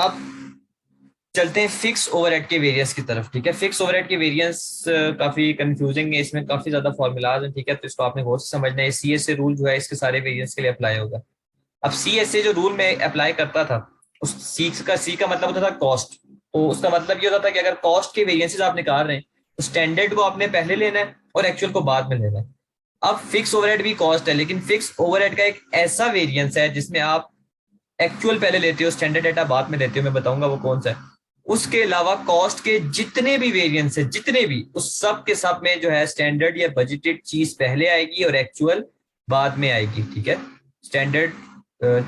अब चलते हैं फिक्स ओवरहेड के वेरिएंस की तरफ। ठीक है, फिक्स ओवरहेड के वेरिएंस काफी कंफ्यूजिंग है, इसमें काफी ज्यादा फॉर्मूलाज हैं। ठीक है, तो इसको आपने गौर से समझना है। सीएसए रूल जो है इसके सारे वेरिएंस के लिए अप्लाई होगा। अब सीएसए जो रूल में अप्लाई करता था, उस सी का मतलब होता था कॉस्ट। तो उसका मतलब ये होता था कि अगर कॉस्ट के वेरिएंसेस आप निकाल रहे हैं तो स्टैंडर्ड को आपने पहले लेना है और एक्चुअल को बाद में लेना है। अब फिक्स ओवरहेड भी कॉस्ट है, लेकिन फिक्स ओवरहेड का एक ऐसा वेरिएंस है जिसमें आप एक्चुअल पहले लेते हो, स्टैंडर्ड डेटा बाद में लेते हो। मैं बताऊंगा वो कौन सा है। उसके अलावा कॉस्ट के जितने भी वेरिएंस है, जितने भी, उस सब के सब में जो है स्टैंडर्ड या बजटेड चीज पहले आएगी और एक्चुअल बाद में आएगी। ठीक है, स्टैंडर्ड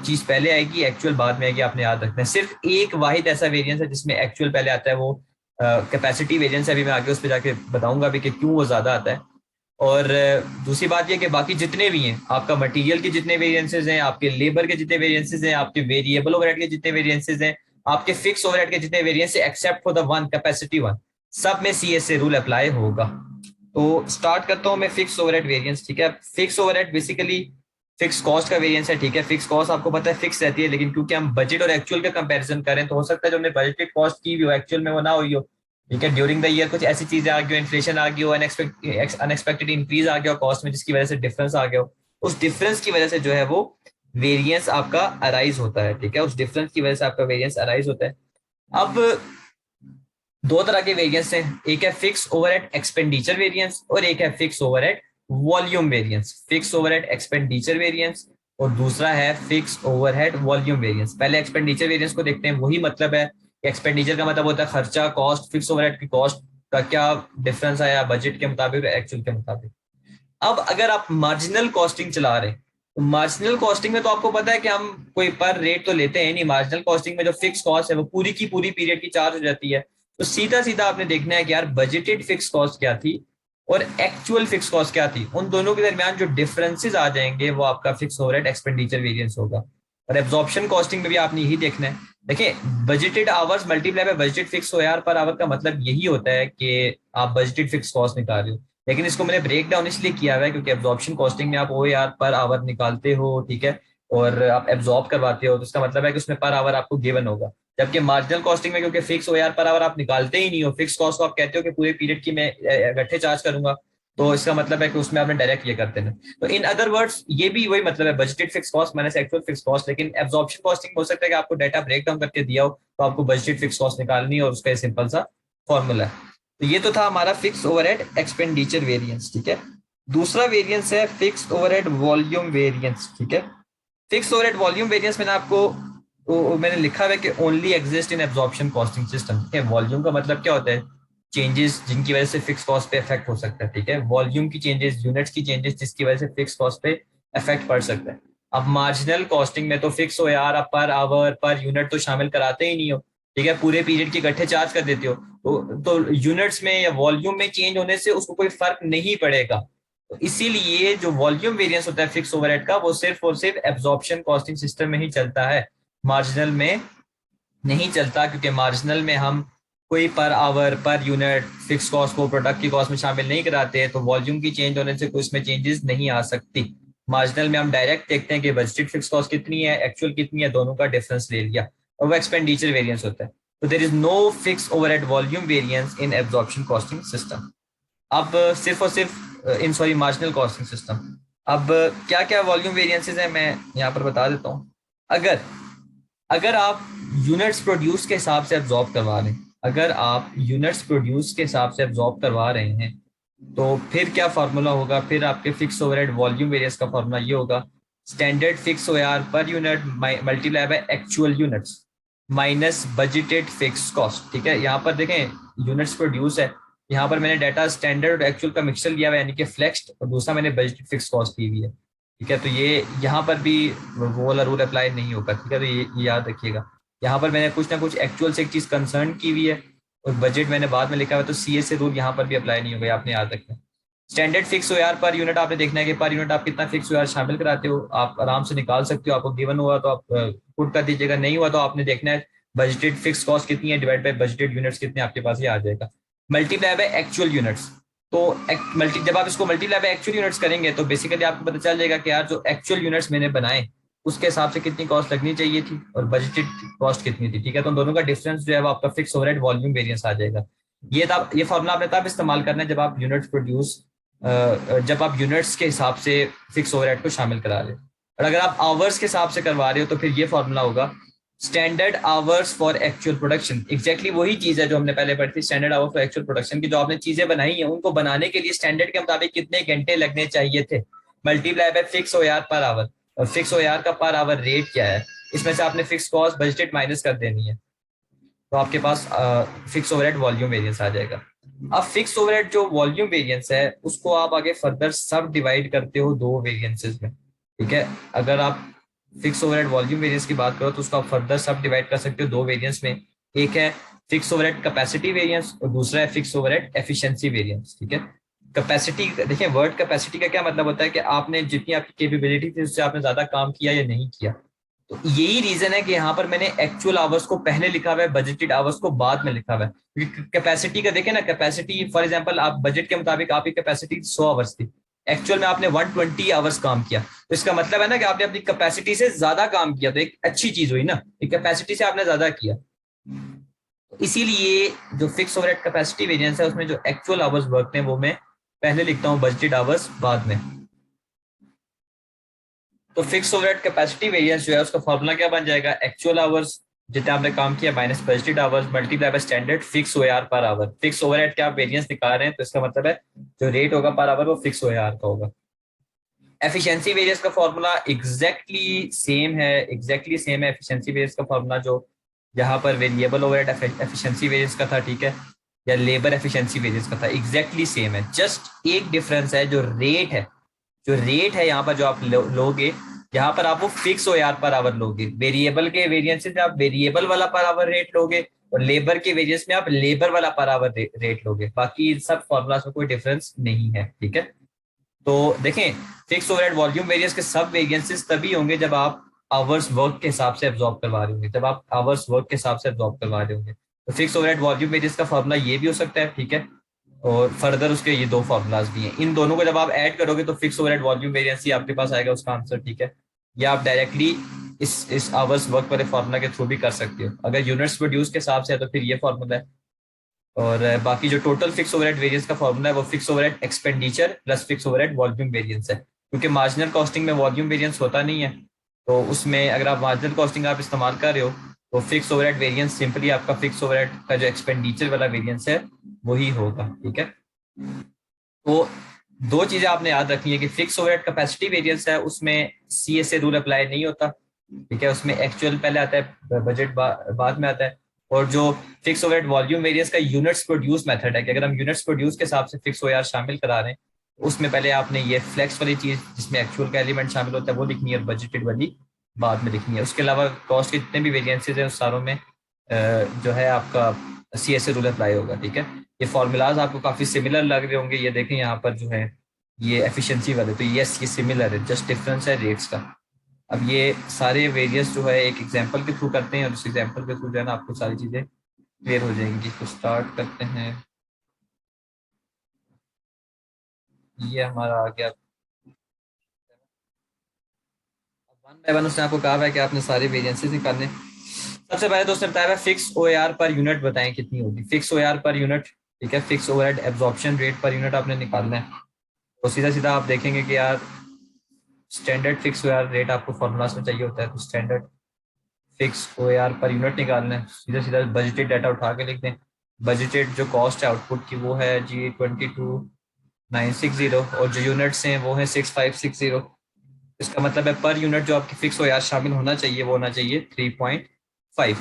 चीज पहले आएगी, एक्चुअल बाद में आएगी, आपने याद रखना है। सिर्फ एक वाहिद ऐसा वेरिएंस है जिसमें एक्चुअल पहले आता है, वो कैपेसिटी वेरिएंस है। अभी मैं आगे उस पर जाके बताऊंगा भी कि क्यों वो ज्यादा आता है। और दूसरी बात यह कि बाकी जितने भी हैं, आपका मटेरियल के जितने वेरिएंसेस हैं, आपके लेबर के जितने वेरिएंसेस हैं, आपके वेरिएबल ओवरहेड के जितने वेरिएंसेस हैं, आपके फिक्स ओवरहेड के जितने वेरिएंस है, except for the one capacity one, सब में सीएसए रूल अप्लाई होगा। तो स्टार्ट करता हूं मैं फिक्स ओवरहेड वेरिएंस। ठीक है, fix overhead basically fix cost का वेरिएंस है। ठीक है, फिक्स कॉस्ट आपको पता है फिक्स रहती है, लेकिन क्योंकि हम बजट और एक्चुअल का कंपैरिजन करें तो हो सकता है जो हमने बजटेड कॉस्ट की भी हो, एक्चुअल में वो ना हुई हो। ठीक है, ड्यूरिंग द ईयर कुछ ऐसी चीजें आ गई हो, इन्फ्लेशन आ गई हो, अनएक्सपेक्टेड इंक्रीज आ गया हो कॉस्ट में, जिसकी वजह से डिफरेंस आ गया हो। उस डिफरेंस की वजह से जो है वो वेरिएंस आपका अराइज होता है। ठीक है, उस डिफरेंस की वजह से आपका वेरिएंस अराइज होता है। अब दो तरह के वेरिएंस हैं, एक है फिक्स ओवरहेड एक्सपेंडिचर वेरिएंस और एक है fix overhead volume variance. Fix overhead expenditure variance और दूसरा है फिक्स ओवरहेड वॉल्यूम वेरिएंस। पहले एक्सपेंडिचर वेरिएंस को देखते हैं। वही मतलब है, एक्सपेंडिचर का मतलब होता है खर्चा, कॉस्ट। फिक्स ओवरहेड की कॉस्ट का क्या डिफरेंस आया बजट के मुताबिक और एक्चुअल के मुताबिक। अब अगर आप मार्जिनल कॉस्टिंग चला रहे हैं तो मार्जिनल कॉस्टिंग में तो आपको पता है कि हम कोई पर रेट तो लेते हैं नहीं। मार्जिनल कॉस्टिंग में जो फिक्स कॉस्ट है वो पूरी की पूरी पीरियड की चार्ज हो जाती है। तो सीधा सीधा आपने देखना है कि यार बजटेड फिक्स कॉस्ट क्या थी और एक्चुअल फिक्स कॉस्ट क्या थी। उन दोनों के दरमियान जो डिफरेंसेस आ जाएंगे वो आपका फिक्स ओवरहेड एक्सपेंडिचर वेरिएंस होगा। और एब्जॉर्प्शन कॉस्टिंग में भी आपने यही देखना है। देखिए, budgeted hours multiply by budgeted fix OR per hour का मतलब यही होता है कि आप बजटेड फिक्स कॉस्ट निकाल रहे हो। लेकिन इसको मैंने ब्रेक डाउन इसलिए किया हुआ है क्योंकि एब्जॉर्प्शन कॉस्टिंग में आप ओ यार पर आवर निकालते हो। ठीक है, और आप एब्जॉर्ब करवाते हो तो इसका मतलब है कि उसमें पर आवर आपको गिवन होगा। जबकि मार्जिनल कॉस्टिंग में क्योंकि फिक्स ओ यार पर आवर आप निकालते ही नहीं हो, फिक्स कॉस्ट को आप कहते हो कि पूरे पीरियड की मैं इकट्ठे चार्ज करूंगा, तो इसका मतलब है कि उसमें आपने डायरेक्ट ये करते हैं। तो इन अदर वर्ड्स ये भी वही मतलब है, budgeted fix cost minus actual fix cost. लेकिन एब्जॉर्प्शन कॉस्टिंग हो सकता है कि आपको डाटा ब्रेक डाउन करके दिया हो तो आपको बजटेड फिक्स कॉस्ट निकालनी है और उसका सिंपल सा फॉर्मूला है। तो ये तो था हमारा फिक्स ओवरहेड एक्सपेंडिचर वेरिएंस। ठीक है, दूसरा वेरिएंस है फिक्स ओवरहेड वॉल्यूम वेरिएंस। ठीक है, फिक्स ओवरहेड वॉल्यूम वेरिएंस मैंने आपको मैंने लिखा है कि only exist in absorption costing system. Volume का मतलब क्या होता है? चेंजेस जिनकी वजह से फिक्स कॉस्ट पे इफेक्ट हो सकता है। ठीक है, वॉल्यूम की चेंजेस, यूनिट्स की चेंजेस जिसकी वजह से फिक्स कॉस्ट पे इफेक्ट पड़ सकता है। अब मार्जिनल कॉस्टिंग में तो फिक्स हो यार, आप पर आवर पर यूनिट तो शामिल कराते ही नहीं हो। ठीक है, पूरे पीरियड के इकट्ठे चार्ज कर देते हो। तो यूनिट्स में या वॉल्यूम में चेंज होने से उसको कोई फर्क नहीं पड़ेगा। तो इसीलिए जो वॉल्यूम वेरिएंस होता है फिक्स ओवरहेड का, वो सिर्फ और सिर्फ एब्जॉर्प्शन कॉस्टिंग सिस्टम में ही चलता है, मार्जिनल में नहीं चलता। क्योंकि मार्जिनल में हम कोई per hour per unit fix cost को प्रोडक्ट की कॉस्ट में शामिल नहीं कराते हैं, तो वॉल्यूम की चेंज होने से कोई इसमें चेंजेस नहीं आ सकती। मार्जिनल में हम डायरेक्ट देखते हैं कि बजटेड फिक्स कॉस्ट कितनी है, एक्चुअल कितनी है, दोनों का डिफरेंस ले लिया, और वो एक्सपेंडिचर वेरिएंस होता है। तो there is no fix overhead volume variance in absorption costing system. अब सिर्फ और सिर्फ in sorry marginal costing system. अब क्या क्या वॉल्यूम वेरिएंसेस हैं मैं यहाँ पर बता देता हूँ। अगर अगर आप यूनिट्स प्रोड्यूस के हिसाब से एब्जॉर्ब करवा रहे हैं, अगर आप यूनिट्स प्रोड्यूस के हिसाब से एब्जॉर्ब करवा रहे हैं तो फिर क्या फार्मूला होगा? फिर आपके फिक्स ओवरहेड वॉल्यूम वेरिएंस का फार्मूला ये होगा, standard fix OR per unit multiply by actual units minus budgeted fix cost. ठीक है, यहाँ पर देखें यूनिट्स प्रोड्यूस है, यहाँ पर मैंने डाटा स्टैंडर्ड और एक्चुअल का मिक्सचर लिया हुआ है यानी कि फ्लेक्स्ड, और दूसरा मैंने बजटेड फिक्स कॉस्ट ली हुई है। ठीक है, तो ये यहाँ पर भी वो वाला रूल अप्लाई नहीं होगा। ठीक है, तो ये याद रखिएगा। यहाँ पर मैंने कुछ ना कुछ एक्चुअल से एक चीज कंसर्न की हुई है और बजट मैंने बाद में लिखा हुआ है, तो सीएसए रूल यहाँ पर भी अप्लाई नहीं होगा, आपने याद रखना है। स्टैंडर्ड फिक्स हो यार पर यूनिट आपने देखना है कि पर यूनिट आप कितना फिक्स हो यार शामिल कराते हो, आप आराम से निकाल सकते हो। आपको गिवन हुआ तो आप पुट कर दीजिएगा, नहीं हुआ तो आपने देखना है बजटेड फिक्स कॉस्ट कितनी है डिवाइड बाय बजटेड यूनिट्स कितने, आपके पास ये आ जाएगा। Multiply by actual units. तो जब आप इसको मल्टीप्लाई बाय एक्चुअल यूनिट्स करेंगे तो बेसिकली आपको पता चल जाएगा कि यार जो एक्चुअल यूनिट्स मैंने बनाए उसके हिसाब से कितनी कॉस्ट लगनी चाहिए थी और बजटेड कॉस्ट कितनी थी, ठीक है। तो उन दोनों का डिफरेंस जो है वो आपका फिक्स ओवरहेड वॉल्यूम वेरिएंस आ जाएगा। ये फॉर्मूला आपने तब इस्तेमाल करना है जब आप यूनिट्स के हिसाब से फिक्स ओवरहेड को शामिल करा रहे हो। और अगर आप आवर्स के हिसाब से करवा रहे हो तो फिर ये फॉर्मूला होगा standard hours for actual production. Exactly वही चीज है जो हमने पहले पढ़ी थी, standard hour for actual production की। जो आपने चीजें बनाई हैं उनको बनाने के लिए स्टैंडर्ड के मुताबिक कितने घंटे लगने चाहिए थे, multiply by fix OR per hour. और फिक्स ओआर का पर आवर रेट क्या है, इसमें से आपने फिक्स कॉस्ट बजटेड माइनस कर देनी है, तो आपके पास फिक्स ओवरहेड वॉल्यूम वेरिएंस आ जाएगा। अब फिक्स ओवरहेड जो वॉल्यूम वेरिएंस है उसको आप आगे फर्दर सब डिवाइड करते हो दो वेरिएंसेस में, ठीक है। अगर आप फिक्स ओवरहेड वॉल्यूम वेरिएंस की बात करो तो उसको आप फर्दर सब डिवाइड कर सकते हो दो वेरिएंस में। एक है फिक्स ओवरहेड कैपेसिटी वेरिएंस और दूसरा है फिक्स ओवरहेड एफिशिएंसी वेरिएंस, ठीक है। कैपेसिटी, देखिए वर्ड कैपेसिटी का क्या मतलब होता है कि आपने जितनी आपकी कैपेबिलिटी थी उससे आपने ज्यादा काम किया या नहीं किया। तो यही रीजन है कि यहाँ पर मैंने एक्चुअल आवर्स को पहले लिखा हुआ है, बजटेड आवर्स को बाद में लिखा हुआ है। क्योंकि कैपेसिटी का देखें ना, कैपेसिटी फॉर एग्जांपल आप बजट के मुताबिक आपकी कैपेसिटी 100 आवर्स थी, एक्चुअल में आपने 120 आवर्स काम किया, तो इसका मतलब है ना कि आपने अपनी कैपेसिटी से ज्यादा काम किया, तो एक अच्छी चीज हुई ना, एक कैपेसिटी से आपने ज्यादा किया। इसीलिए जो फिक्स ओवरहेड कैपेसिटी वेरिएंस है उसमें जो एक्चुअल आवर्स वर्क हैं वो मैं पहले लिखता हूँ, बजटेड आवर्स बाद में। तो फिक्स ओवरहेड कैपेसिटी वेरिएंस जो है उसका फॉर्मूला क्या बन जाएगा, एक्चुअल आवर्स जितना आपने काम किया minus budgeted hours multiply by standard fix OR per hour. Fix overhead के आप वेरिएंस निकाल रहे हैं तो इसका मतलब है जो रेट होगा पर आवर वो फिक्स ओआर का होगा। एफिशिएंसी वेरिएंस का फॉर्मूला एग्जैक्टली सेम है एफिशिएंसी वेरिएंस का फॉर्मूला जो यहाँ पर वेरिएबल ओवरहेड एफिशिएंसी वेरिएंस का था, ठीक है, या लेबर एफिशिएंसी वेरिएंस का था, एग्जैक्टली सेम है। जस्ट एक डिफरेंस है, जो रेट है यहाँ पर जो आप लोगे, यहाँ पर आप वो फिक्स ओआर पर आवर लोगे। वेरिएबल के वेरिएंसेस में आप वेरिएबल वाला पर आवर रेट लोगे और लेबर के वेरिएंस में आप लेबर वाला पर आवर रेट लोगे। बाकी सब फॉर्मूलास में कोई डिफरेंस नहीं है, ठीक है। तो देखें, फिक्स ओवरहेड वॉल्यूम वेरिएंस के सब वेरिएंसेस तभी होंगे जब आप आवर्स वर्क के हिसाब से एब्जॉर्ब करवा रहे होंगे, जब आप आवर्स वर्क के हिसाब से एब्जॉर्ब करवा रहे होंगे। तो फिक्स ओवरहेड वॉल्यूम वेरिएंस का फॉर्मूला ये भी हो सकता है, ठीक है। और फर्दर उसके ये दो फॉर्मूलाज भी हैं, इन दोनों को जब आप ऐड करोगे तो फिक्स ओवरहेड वॉल्यूम वेरिएंस ही आपके पास आएगा उसका आंसर, ठीक है। या आप डायरेक्टली इस आवर्स वर्क वाले फॉर्मूला के थ्रू भी कर सकते हो। अगर यूनिट्स प्रोड्यूस के हिसाब से है तो फिर ये फॉर्मूला है। और बाकी जो टोटल फिक्स ओवरहेड वेरिएंस का फॉर्मूला है वो fix overhead expenditure plus fix overhead volume variance है। क्योंकि मार्जिनल कॉस्टिंग में वॉल्यूम वेरिएंस होता नहीं है, तो उसमें अगर आप मार्जिनल कॉस्टिंग आप इस्तेमाल कर रहे हो तो फिक्स ओवरहेड वेरिएंस सिंपली आपका फिक्स ओवरहेड का जो एक्सपेंडिचर वाला वेरिएंस है वही होगा, ठीक है। तो दो चीजें आपने याद रखनी है कि फिक्स ओवरहेड कैपेसिटी वेरिएंस है उसमें सीएसए रूल अप्लाई नहीं होता, ठीक है। उसमें एक्चुअल पहले आता है, बजट बाद में आता है। और जो फिक्स ओवरहेड वॉल्यूम वेरिएंस का यूनिट्स प्रोड्यूस मेथड है कि अगर हम यूनिट्स प्रोड्यूस के हिसाब से फिक्स ओआर शामिल करा रहे हैं, उसमें पहले आपने ये फ्लेक्स वाली चीज जिसमें एक्चुअल का एलिमेंट शामिल होता है वो लिखनी है और बजटेड वाली बाद में लिखनी है। उसके अलावा कॉस्ट के जितने भी वेरिएंसेज हैं उस सारों में जो है आपका सीएसए रूल अप्लाई होगा, ठीक है। ये फॉर्मूलाज आपको काफी सिमिलर लग रहे होंगे, ये देखें यहाँ पर जो है ये एफिशिएंसी वाले, तो यस ये सिमिलर है, जस्ट डिफरेंस है रेट्स का। अब ये सारे वेरियस जो है एक एग्जांपल के थ्रू करते हैं और उस एग्जांपल के थ्रू जो है ना आपको सारी चीजें क्लियर हो जाएंगी। तो स्टार्ट करते हैं, ये हमारा आ गया। वन बाय वन उसने आपको कहा है कि आपने सारे वेरिएंसेस निकालने। सबसे पहले तो उसने बताया है फिक्स ओआर पर यूनिट बताएं कितनी होगी, फिक्स ओआर पर यूनिट, ठीक है। Fix overhead absorption rate per unit आपने निकालना है। तो सीधा सीधा आप देखेंगे कि यार स्टैंडर्ड फिक्स ओआर रेट आपको फॉर्मूलास में चाहिए होता है, तो standard fix OR per unit निकालना है। सीधा सीधा बजटेड डाटा उठा के लिख दें। बजटेड जो कॉस्ट है आउटपुट की वो है जी 22,960 और जो यूनिट्स हैं वो है 6,560। इसका मतलब है पर यूनिट जो आपकी फिक्स ओआर शामिल होना चाहिए वो होना चाहिए 3.5।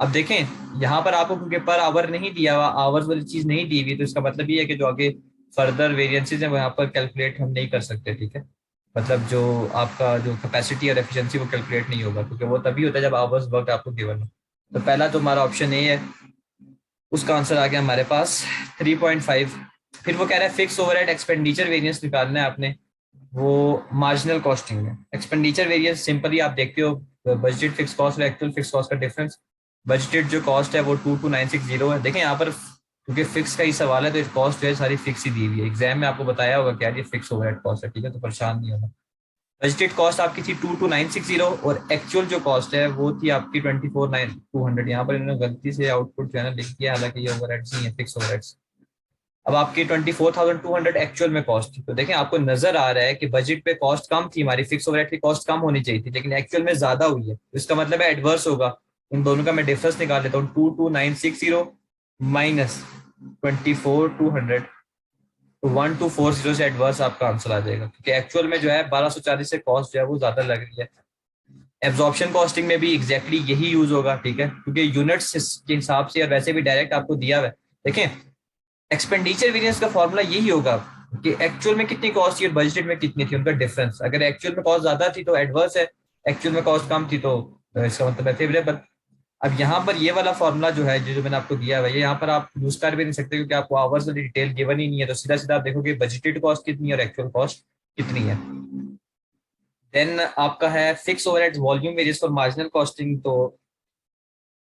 अब देखें यहाँ पर आपको क्योंकि पर आवर नहीं दिया हुआ, आवर्स वाली चीज नहीं दी हुई, तो इसका मतलब ये है कि जो आगे फर्दर वेरिएंसेस हैं वो यहाँ पर कैलकुलेट हम नहीं कर सकते, ठीक है। मतलब जो आपका जो कैपेसिटी और एफिशिएंसी वो कैलकुलेट नहीं होगा क्योंकि वो तभी होता है जब आवर्स वर्क आपको गिवन हो। तो पहला तो हमारा ऑप्शन ए है, उसका आंसर आ गया हमारे पास 3.5। फिर वो कह रहा है फिक्स ओवरहेड एक्सपेंडिचर वेरिएंस निकालना है आपने, वो मार्जिनल कॉस्टिंग में। एक्सपेंडिचर वेरिएंस सिंपली आप देखते हो बजटेड फिक्स कॉस्ट और एक्चुअल फिक्स कॉस्ट का डिफरेंस। बजटेड जो कॉस्ट है वो 22,960 है। देखें यहाँ पर क्योंकि फिक्स का ही सवाल है तो कॉस्ट जो है सारी फिक्स ही दी हुई है। एग्जाम में आपको बताया होगा क्या ये फिक्स ओवरहेड कॉस्ट है, ठीक है, तो परेशान नहीं होना। बजटेड कॉस्ट आपकी थी 22,960 और एक्चुअल जो कॉस्ट है वो थी आपकी 24,200। यहाँ पर इन्होंने गलती से आउटपुट जो है ना लिख दिया, हालांकि ये ओवरहेड्स नहीं है, फिक्स ओवरहेड्स। अब आपकी 24,200 एक्चुअल में कॉस्ट थी, तो देखें आपको नजर आ रहा है कि बजट पे कॉस्ट कम थी, हमारी फिक्स ओवरहेड की कॉस्ट कम होनी चाहिए थी, लेकिन एक्चुअल में ज्यादा हुई है, तो इसका मतलब है एडवर्स होगा। इन दोनों का मैं डिफरेंस निकाल लेता हूँ, 22,960 माइनस 24,200, तो 1,240 से एडवर्स आपका आंसर आ जाएगा, क्योंकि एक्चुअल में जो है 1240 से कॉस्ट जो है वो ज्यादा लग रही है। एब्जॉर्प्शन कॉस्टिंग में भी एग्जैक्टली यही यूज होगा, ठीक है, क्योंकि यूनिट्स के हिसाब से और वैसे भी डायरेक्ट आपको दिया हुआ है। देखें, एक्सपेंडिचर वेरिएंस का फॉर्मूला यही होगा कि एक्चुअल में कितनी कॉस्ट थी और बजटेड में कितनी थी, उनका डिफरेंस। अगर एक्चुअल में कॉस्ट ज्यादा थी तो एडवर्स है, एक्चुअल में कॉस्ट कम थी तो इसका मतलब है फेवरेबल। अब यहाँ पर ये वाला फॉर्मूला जो है, जो मैंने आपको दिया हुआ है, ये यहाँ पर आप यूज कर भी नहीं सकते, क्योंकि आपको आवर्स वाली डिटेल गिवन ही नहीं है, तो सीधा सीधा आप देखोगे बजटेड कॉस्ट कितनी है और एक्चुअल कॉस्ट कितनी है। देन आपका है fix overheads volume variance for marginal costing. तो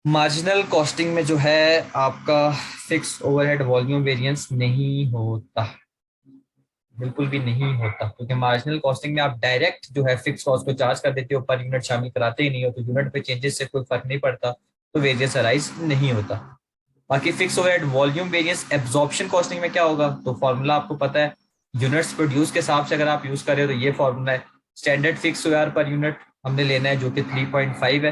मार्जिनल कॉस्टिंग में जो है आपका फिक्स ओवरहेड वॉल्यूम वेरिएंस नहीं होता, बिल्कुल भी नहीं होता, क्योंकि मार्जिनल कॉस्टिंग में आप डायरेक्ट जो है फिक्स कॉस्ट को चार्ज कर देते हो, पर यूनिट शामिल कराते ही नहीं हो, तो यूनिट पे चेंजेस से कोई फर्क नहीं पड़ता, तो वेरिएंस अराइज नहीं होता। बाकी fix overhead volume variance absorption costing में क्या होगा, तो फॉर्मूला आपको पता है, यूनिट्स प्रोड्यूस के हिसाब से अगर आप यूज कर रहे हो तो ये फॉर्मूला है। Standard fix OR per unit हमने लेना है जो कि 3.5 है,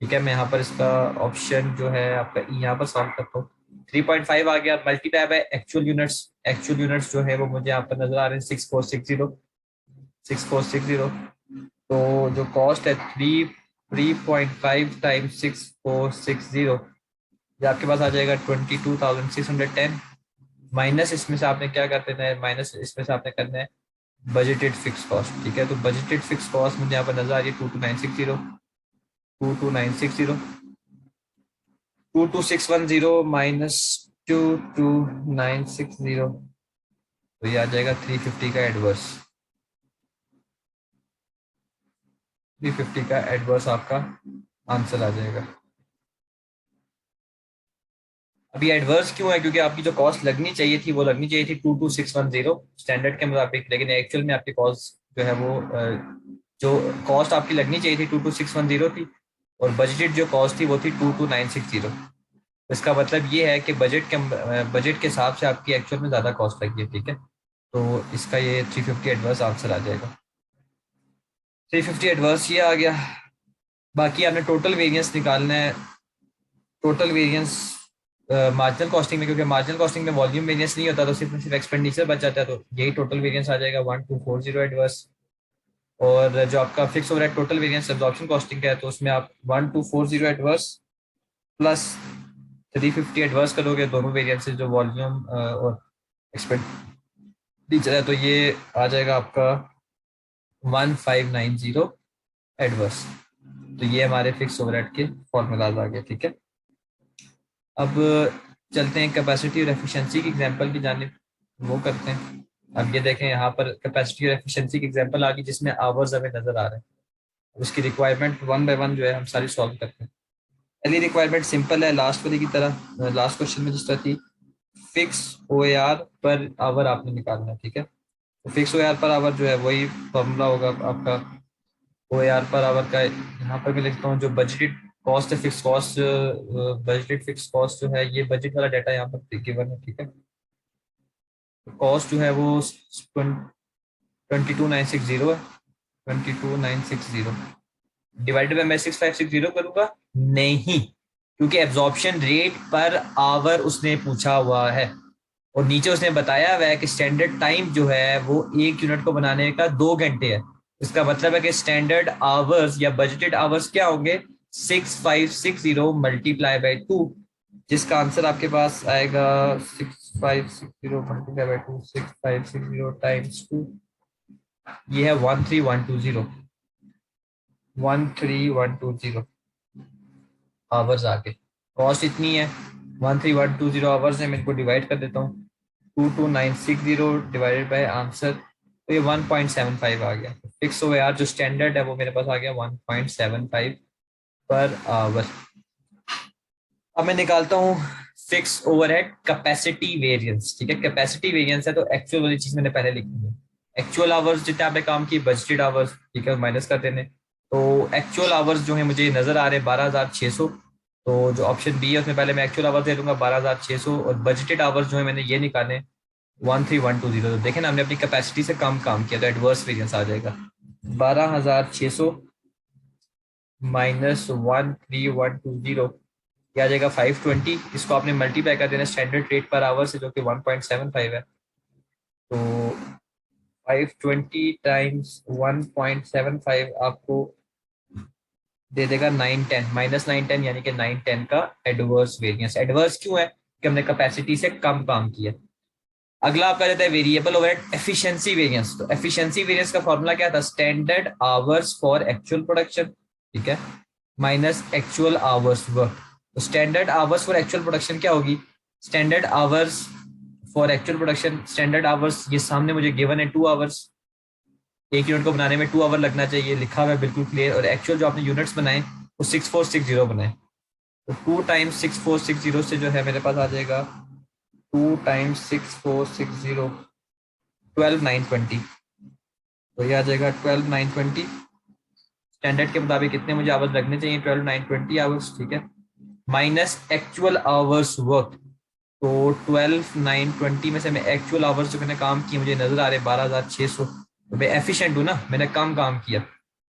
ठीक है। मैं यहाँ पर इसका ऑप्शन जो है आपका यहाँ पर सॉल्व करता हूँ। 3.5 आ गया, multiply by actual units. Actual units जो है वो मुझे यहाँ पर नजर आ रहे हैं 6460, 6460। तो जो कॉस्ट है 3.5 टाइम्स 6460, ये आपके पास आ जाएगा 22,610, माइनस इसमें से आपने क्या कर देना है, माइनस इसमें से आपने करना है बजटेड फिक्स कॉस्ट, ठीक है। तो बजटेड फिक्स कॉस्ट मुझे यहाँ पर नजर आ रही है 22,960, 22,960, 22,610 माइनस 22,960, तो ये आ जाएगा 350 का एडवर्स, 350 का एडवर्स आपका आंसर आ जाएगा। अभी एडवर्स क्यों है, क्योंकि आपकी जो कॉस्ट लगनी चाहिए थी वो लगनी चाहिए थी 22,610 स्टैंडर्ड के मुताबिक, लेकिन एक्चुअल में आपकी कॉस्ट जो है वो जो कॉस्ट आपकी लगनी चाहिए थी 22,610 थी, और बजटेड जो कॉस्ट थी वो थी 22,960। इसका मतलब ये है कि बजट के हिसाब से आपकी एक्चुअल में ज्यादा कॉस्ट लगी है, ठीक है। तो इसका ये 350 एडवर्स आंसर आ जाएगा, 350 एडवर्स ये आ गया। बाकी आपने टोटल वेरिएंस निकालना है, टोटल वेरिएंस मार्जिनल कॉस्टिंग में, क्योंकि मार्जिनल कॉस्टिंग में वॉल्यूम वेरिएंस नहीं होता, तो सिर्फ एक्सपेंडिचर बच जाता है, तो यही टोटल वेरिएंस आ जाएगा 1240 एडवर्स। और जो आपका फिक्स हो रहा है टोटल वेरिएंस एब्जॉर्प्शन कॉस्टिंग का है, तो उसमें आप 1240 एडवर्स प्लस 350 एडवर्स करोगे, दोनों वेरिएंसेस जो वॉल्यूम और एक्सपेंडिचर है, तो ये आ जाएगा आपका 1590 एडवर्स। तो ये हमारे फिक्स ओवरहेड के फॉर्मूलाज आ गए, ठीक है। अब चलते हैं कैपेसिटी और एफिशिएंसी की एग्जांपल की जानिब, वो करते हैं। अब ये देखें यहाँ पर कैपेसिटी और एफिशिएंसी की एग्जांपल आ गई, जिसमें आवर्स हमें नजर आ रहे हैं। उसकी रिक्वायरमेंट वन बाय वन जो है हम सारी सॉल्व करते हैं। पहली रिक्वायरमेंट सिंपल है, लास्ट वाली की तरह, लास्ट क्वेश्चन में जिस तरह थी, fix O R per hour आपने निकालना है, ठीक है। तो fix O R per hour जो है वही फॉर्मूला होगा आपका ओ आर पर आवर का। यहाँ पर मैं लिखता हूँ जो बजटेड कॉस्ट है, fix cost, budgeted fix cost जो है, ये बजट वाला डाटा यहाँ पर गिवन है, ठीक है। कॉस्ट जो है वो 22,960 है, 22,960 डिवाइडेड बाय मैं 6,560 करूंगा, नहीं, क्योंकि एब्जॉर्प्शन रेट पर आवर उसने पूछा हुआ है, और नीचे उसने बताया हुआ है कि स्टैंडर्ड टाइम जो है वो एक यूनिट को बनाने का 2 घंटे है। इसका मतलब है कि स्टैंडर्ड आवर्स या बजटेड आवर्स क्या होंगे, 6,560 मल्टीप्लाई बाई 2, जिसका आंसर आपके पास आएगा 6,560 मल्टीप्लाई बाई 2, 6,560 टाइम्स 2, ये है 13,120, 13,120 आवर्स आके। कॉस्ट इतनी है, 13,120 आवर्स है, मैं इनको डिवाइड कर देता हूँ, 22,960 डिवाइडेड बाय आंसर, तो ये 1.75 आ गया। फिक्स हो यार, जो स्टैंडर्ड है वो मेरे पास आ गया 1.75 पर आवर। अब मैं निकालता हूँ फिक्स ओवरहेड कैपेसिटी वेरिएंस, ठीक है। कैपेसिटी वेरिएंस है तो एक्चुअल वाली चीज मैंने पहले लिखी है, एक्चुअल आवर्स जितने आपने काम किए, बजटेड आवर्स, ठीक है, माइनस कर देने। तो एक्चुअल आवर्स जो है मुझे नजर आ रहे हैं 12,600। तो जो ऑप्शन बी है उसमें पहले मैं एक्चुअल आवर्स दे दूंगा 12,600, और बजटेड आवर्स जो है मैंने ये निकाले 13,120। तो देखें ना, हमने अपनी कैपेसिटी से कम काम किया, तो एडवर्स वेरिएंस आ जाएगा 12,600 माइनस 13,120, क्या आ जाएगा 520। इसको आपने मल्टीप्लाई कर देना स्टैंडर्ड रेट पर आवर से, जो कि 1.75 है। तो 520 टाइम्स 1.75 आपको दे देगा 910, माइनस 910, यानी कि 910 का एडवर्स वेरिएंस। एडवर्स क्यों है? कि हमने कैपेसिटी से कम काम किया। अगला आपका रहता है वेरिएबल ओवरहेड एफिशिएंसी वेरिएंस। तो एफिशिएंसी वेरिएंस का फॉर्मूला क्या था? Standard hours for actual production, ठीक है, माइनस एक्चुअल आवर्स वर्क। तो standard hours for actual production क्या होगी? Standard hours for actual production, standard hours ये सामने मुझे गिवन है 2 आवर्स, एक यूनिट को बनाने में 2 आवर लगना चाहिए, लिखा हुआ है बिल्कुल क्लियर। और एक्चुअल जो आपने यूनिट्स बनाए वो 6460 बनाए। तो 2 टाइम्स 6460 से जो है मेरे पास आ जाएगा 2 टाइम्स 6460, 12,920। तो ये आ जाएगा 12,920। स्टैंडर्ड के मुताबिक कितने मुझे आवर्स लगने चाहिए? 12,920 आवर्स, ठीक है, माइनस एक्चुअल आवर्स वर्क। तो 12,920 में से मैं एक्चुअल आवर्स जो मैंने काम किए मुझे नजर आ रहे 12,600। तो मैं एफिशिएंट हूँ ना, मैंने कम किया।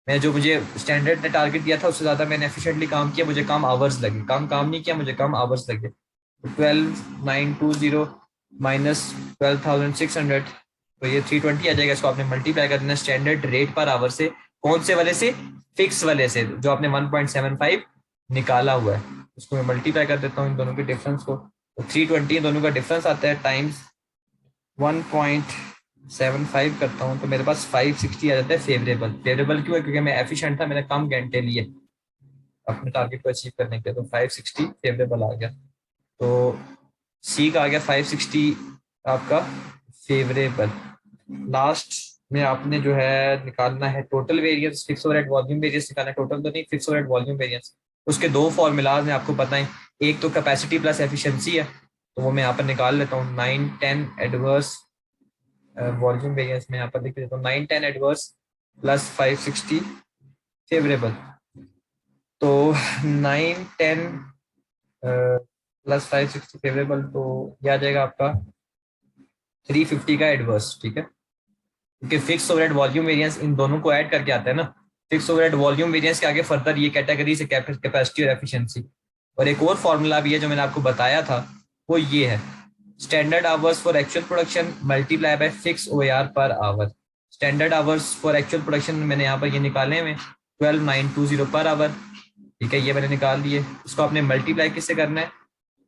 मैं जो मुझे स्टैंडर्ड ने टारगेट दिया था उससे ज्यादा मैंने एफिशिएंटली काम किया, मुझे कम आवर्स लगे। कम काम नहीं किया, मुझे कम आवर्स लगे। तो 12,920 माइनस 12,600, तो ये 320 आ जाएगा। इसको आपने मल्टीप्लाई कर देना स्टैंडर्ड रेट पर आवर से। कौन से वाले से? फिक्स वाले से, जो आपने 1.75 निकाला हुआ है। उसको मैं मल्टीप्लाई कर देता हूँ इन दोनों के डिफरेंस को। तो 320 दोनों का डिफरेंस आता है, टाइम्स 1.75 करता हूँ, तो मेरे पास 560 आ जाता है फेवरेबल। फेवरेबल क्यों है? क्योंकि मैं एफिशिएंट था, मैंने कम घंटे लिए अपने टारगेट को अचीव करने के लिए। तो 560 फेवरेबल आ गया। तो सी का आ गया 560 आपका फेवरेबल। लास्ट में आपने जो है निकालना है total variance, fix overhead volume variance निकालना है, टोटल तो नहीं, फिक्स ओवरहेड वॉल्यूम वेरिएंस। उसके दो फॉर्मूलाज हैं आपको पता है, एक तो कैपेसिटी प्लस एफिशिएंसी है, तो वो मैं यहाँ पर निकाल लेता हूँ। 910 एडवर्स वॉल्यूम वेरिएंस में यहाँ पर लिख देता हूँ, 910 एडवर्स प्लस 560 फेवरेबल। तो 910 प्लस 560 फेवरेबल, तो यह आ जाएगा आपका 350 का एडवर्स, ठीक है, क्योंकि फिक्स ओवरहेड वॉल्यूम वेरिएंस इन दोनों को ऐड करके आता है ना। फिक्स ओवरहेड वॉल्यूम वेरिएंस के आगे फर्दर ये कैटेगरी से कैपेसिटी और एफिशिएंसी। और एक और फॉर्मूला भी है जो मैंने आपको बताया था, वो ये है, standard hours for actual production multiply by fix OR per hour. Standard hours for actual production मैंने यहाँ पर ये निकाले हुए 12,920 पर आवर, ठीक है, ये मैंने निकाल दिए। इसको आपने मल्टीप्लाई किससे करना है?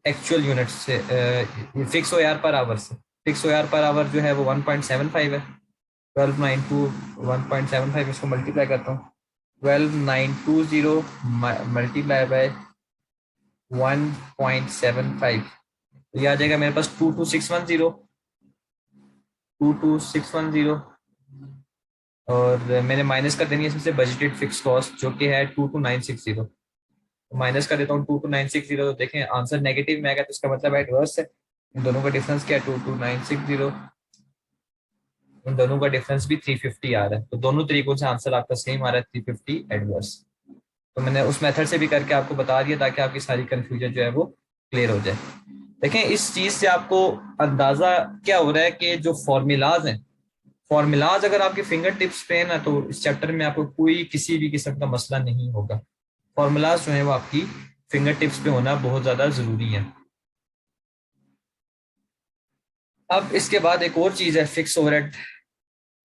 एक्चुअल यूनिट से, फिक्स ओआर पर आवर से। फिक्स ओआर पर आवर जो है वो 1.75 है। 12,921.75, इसको मल्टीप्लाई करता हूँ, 12,920 मल्टीप्लाई बाय 1.75, तो ये आ जाएगा मेरे पास 22,610, 22,610। और मैंने माइनस कर देनी है इसमें से बजटेड फिक्स कॉस्ट, जो कि है 22,960। तो माइनस कर देता हूँ 22,960, तो देखें आंसर नेगेटिव में आएगा, तो इसका मतलब एडवर्स है। इन दोनों का डिफरेंस क्या है? 22,960, इन दोनों का डिफरेंस भी 350 आ रहा है। तो दोनों तरीकों से आंसर आपका सेम आ रहा है, 350 एडवर्स। तो मैंने उस मेथड से भी करके आपको बता दिया ताकि आपकी सारी कंफ्यूजन जो है वो क्लियर हो जाए। देखें इस चीज से आपको अंदाजा क्या हो रहा है कि जो फॉर्मूलाज हैं, फॉर्मूलाज अगर आपके फिंगर टिप्स पे है ना, तो इस चैप्टर में आपको कोई किसी भी किस्म का मसला नहीं होगा। फॉर्मूलाज जो है वो आपकी फिंगर टिप्स पे होना बहुत ज्यादा जरूरी है। अब इसके बाद एक और चीज है फिक्स ओवरहेड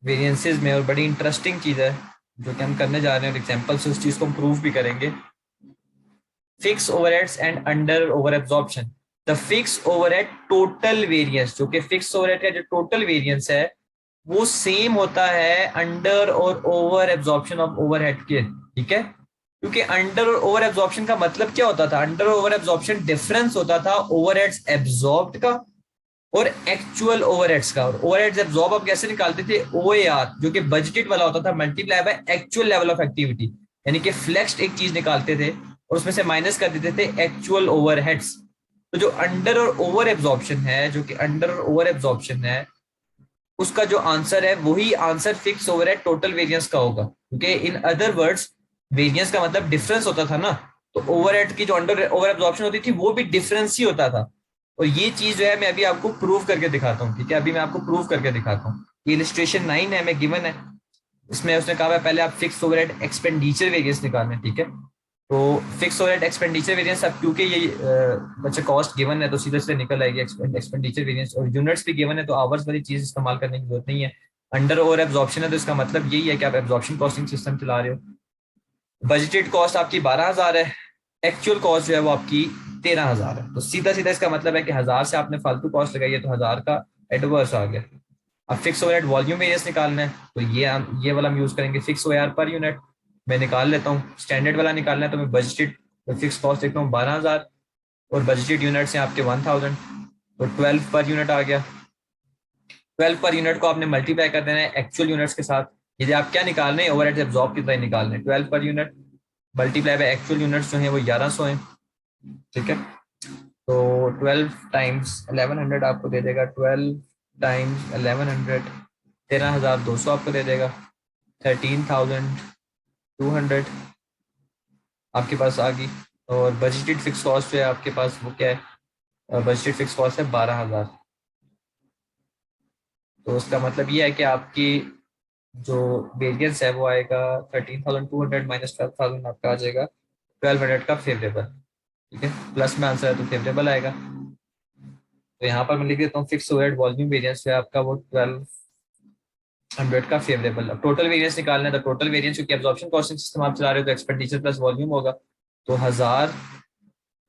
वेरिएंसेस में, और बड़ी इंटरेस्टिंग चीज है जो कि हम करने जा रहे हैं, और एग्जांपल से उस चीज को हम प्रूव भी करेंगे। Fix overheads and under over absorption. The fix overhead total variance, जो कि फिक्स ओवरहेड का जो टोटल वेरिएंस है वो सेम होता है अंडर और ओवर एब्जॉर्प्शन ऑफ ओवरहेड के, ठीक है। क्योंकि अंडर और ओवर एब्जॉर्प्शन का मतलब क्या होता था? अंडर और ओवर एब्जॉर्प्शन डिफरेंस होता था ओवरहेड्स एब्जॉर्ब्ड का और एक्चुअल ओवरहेड्स का। और ओवरहेड्स एब्जॉर्ब आप कैसे निकालते थे? ओएआर, जो कि बजटेड वाला होता था, multiply by actual level of activity, यानी कि फ्लेक्स्ड एक चीज निकालते थे और उसमें से माइनस कर देते थे एक्चुअल ओवरहेड्स। तो जो अंडर और ओवर एब्जॉर्प्शन है, जो कि अंडर और ओवर एब्जॉर्प्शन है, उसका जो आंसर है वही answer fix overhead total variance का होगा, क्योंकि इन अदर वर्ड्स वेरिएंस का मतलब डिफरेंस होता था ना, तो ओवरहेड की जो अंडर ओवर एब्जॉर्प्शन होती थी वो भी डिफरेंस ही होता था। और ये चीज जो है मैं अभी आपको प्रूव करके दिखाता हूँ, ठीक है, अभी मैं आपको प्रूव करके दिखाता हूँ। ये इलिस्ट्रेशन 9 है, मैं गिवन है, इसमें उसने कहा है पहले आप फिक्स ओवरहेड एक्सपेंडिचर वेरिएंस निकालना है, ठीक है। तो फिक्स ओवरहेड एक्सपेंडिचर वेरिएंस, अब क्योंकि ये बच्चे कॉस्ट गिवन है तो सीधे सीधे निकल आएगी एक्सपेंडिचर वेरिएंस, और यूनिट्स भी गिवन है तो आवर्स वाली चीज इस्तेमाल करने की जरूरत नहीं है। अंडर ओवर एब्जॉर्प्शन है तो इसका मतलब यही है कि आप एब्जॉर्प्शन कॉस्टिंग सिस्टम चला रहे हो। बजटेड कॉस्ट आपकी 12,000 है, एक्चुअल कॉस्ट जो है वो आपकी 13,000 है, तो सीधा सीधा इसका मतलब है कि 1,000 से आपने फालतू कॉस्ट लगाई है तो 1,000 का एडवर्स आ गया। अब फिक्स ओवरहेड वॉल्यूम वेरिएंस निकालना है तो ये वाला हम यूज करेंगे, फिक्स ओआर पर यूनिट। मैं निकाल लेता हूँ, स्टैंडर्ड वाला निकालना है तो मैं बजटेड फिक्स कॉस्ट देखता हूँ 12,000 और बजटेड यूनिट्स हैं आपके 1,000, तो 12 पर यूनिट आ गया। 12 पर यूनिट को आपने मल्टीप्लाई कर देना है एक्चुअल यूनिट्स के साथ। यदि आप क्या निकाल रहे हैं, ओवरहेड एब्जॉर्ब कितना निकालने हैं, 12 per unit multiply by actual units जो है वो 1100 है, ठीक है। तो 12 टाइम्स 1100 आपको दे देगा, 12 टाइम्स 1100 13,200 आपको दे देगा, 13,200 आपके पास आ गई। और बजटेड फिक्स कॉस्ट जो है आपके पास वो क्या है, बजटेड फिक्स कॉस्ट है 12,000। तो उसका मतलब ये है कि आपकी जो वेरिएंस है वो आएगा 13,200 माइनस 12,000 आपका आ जाएगा 1,200 का फेवरेबल, ठीक है, प्लस में आंसर है तो फेवरेबल आएगा। तो यहाँ पर मैं लिख देता हूँ फिक्स ओवरहेड वॉल्यूम वेरिएंस है आपका वो 1,200 का फेवरेबल। अब टोटल वेरिएंस निकालना है, तो टोटल वेरिएंस क्योंकि एब्जॉर्प्शन कॉस्टिंग सिस्टम आप चला रहे हो तो एक्सपेंडिचर प्लस वॉल्यूम होगा, तो 1,000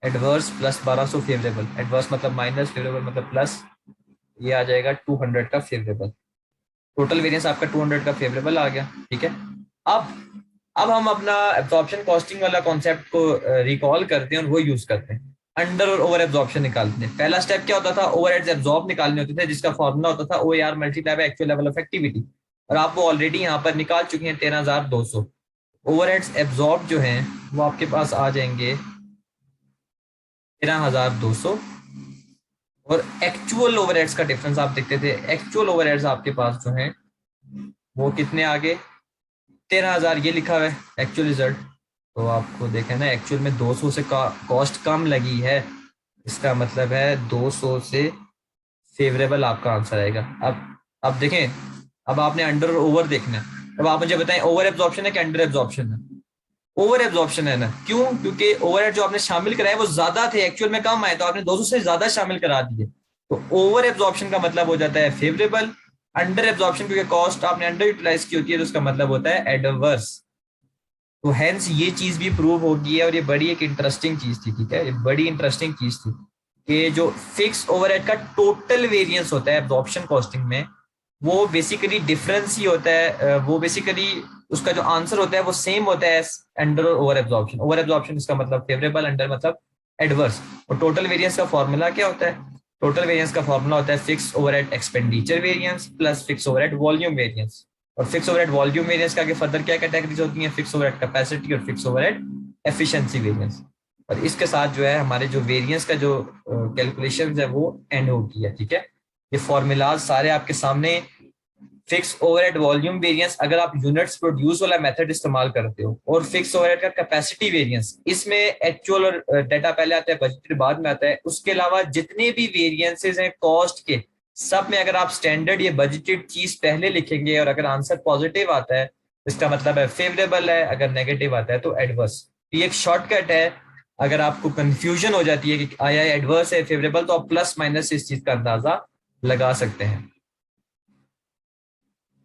एडवर्स प्लस 1,200 फेवरेबल, एडवर्स मतलब माइनस, फेवरेबल मतलब प्लस, ये आ जाएगा 200 का फेवरेबल। टोटल वेरिएंस आपका 200 का फेवरेबल आ गया, ठीक है। अब अब हम अपना एब्जॉर्प्शन कॉस्टिंग वाला कॉन्सेप्ट को रिकॉल करते हैं और वो यूज करते हैं, अंडर और ओवर एब्जॉर्प्शन निकालते हैं। पहला स्टेप क्या होता था, ओवरहेड्स एब्जॉर्ब निकालने होते थे जिसका फॉर्मूला होता था O R multiply by actual level of activity, और आप वो ऑलरेडी यहाँ पर निकाल चुके हैं 13,200। ओवरहेड्स एब्जॉर्ब जो हैं वो आपके पास आ जाएंगे 13,200, और एक्चुअल ओवरहेड्स का डिफरेंस आप देखते थे, एक्चुअल ओवरहेड्स आपके पास जो हैं वो कितने आगे, 13,000 ये लिखा हुआ है एक्चुअल रिजल्ट। तो आपको देखें ना, एक्चुअल में 200 से कॉस्ट कम लगी है, इसका मतलब है 200 से फेवरेबल आपका आंसर आएगा। अब देखें, अब आपने अंडर और ओवर देखना है। अब आप मुझे बताएं ओवर एब्जॉर्प्शन है कि अंडर एब्जॉर्प्शन है? ओवर एब्जॉर्प्शन है ना, क्यों? क्योंकि ओवरहेड जो आपने शामिल कराए वो ज्यादा थे, एक्चुअल में कम आए, तो आपने 200 से ज्यादा शामिल करा दिए, तो ओवर एब्जॉर्प्शन का मतलब हो जाता है फेवरेबल। अंडर एब्जॉर्प्शन क्योंकि कॉस्ट आपने अंडर यूटिलाइज की होती है तो उसका मतलब होता है एडवर्स। तो हेंस ये चीज भी प्रूव होगी है, और ये बड़ी एक इंटरेस्टिंग चीज थी, ठीक है, ये बड़ी इंटरेस्टिंग चीज थी कि जो फिक्स ओवरहेड का टोटल वेरिएंस होता है एब्जॉर्प्शन कॉस्टिंग में, वो बेसिकली डिफरेंस ही होता है, वो बेसिकली उसका जो आंसर होता है वो सेम होता है अंडर और ओवर एब्जॉर्प्शन। ओवर एब्जॉर्प्शन इसका मतलब फेवरेबल, अंडर मतलब एडवर्स। और टोटल वेरिएंस का फॉर्मूला क्या होता है? टोटल वेरिएंस का फॉर्मूला होता है fix overhead expenditure variance plus fix overhead volume variance. और फिक्स ओवरहेड वॉल्यूम वेरिएंस का आगे फर्दर क्या कैटेगरीज होती हैं, फिक्स ओवरहेड कैपेसिटी और फिक्स ओवरहेड एफिशिएंसी वेरिएंस। और इसके साथ जो है हमारे जो वेरिएंस का जो कैलकुलेशन है वो एंड होती है, ठीक है। ये फॉर्मूलाज सारे आपके सामने। फिक्स ओवरहेड वॉल्यूम वेरिएंस अगर आप यूनिट्स प्रोड्यूस वाला मेथड इस्तेमाल करते हो, और फिक्स ओवरहेड का कैपेसिटी वेरिएंस, इसमें एक्चुअल और डाटा पहले आता है, बजट बाद में आता है। उसके अलावा जितने भी वेरिएंसेस हैं कॉस्ट के, सब में अगर आप स्टैंडर्ड ये बजटेड चीज पहले लिखेंगे और अगर आंसर पॉजिटिव आता है इसका मतलब है फेवरेबल है, अगर नेगेटिव आता है तो एडवर्स। ये एक शॉर्टकट है, अगर आपको कंफ्यूजन हो जाती है कि आया एडवर्स है फेवरेबल, तो आप प्लस माइनस इस चीज का अंदाजा लगा सकते हैं।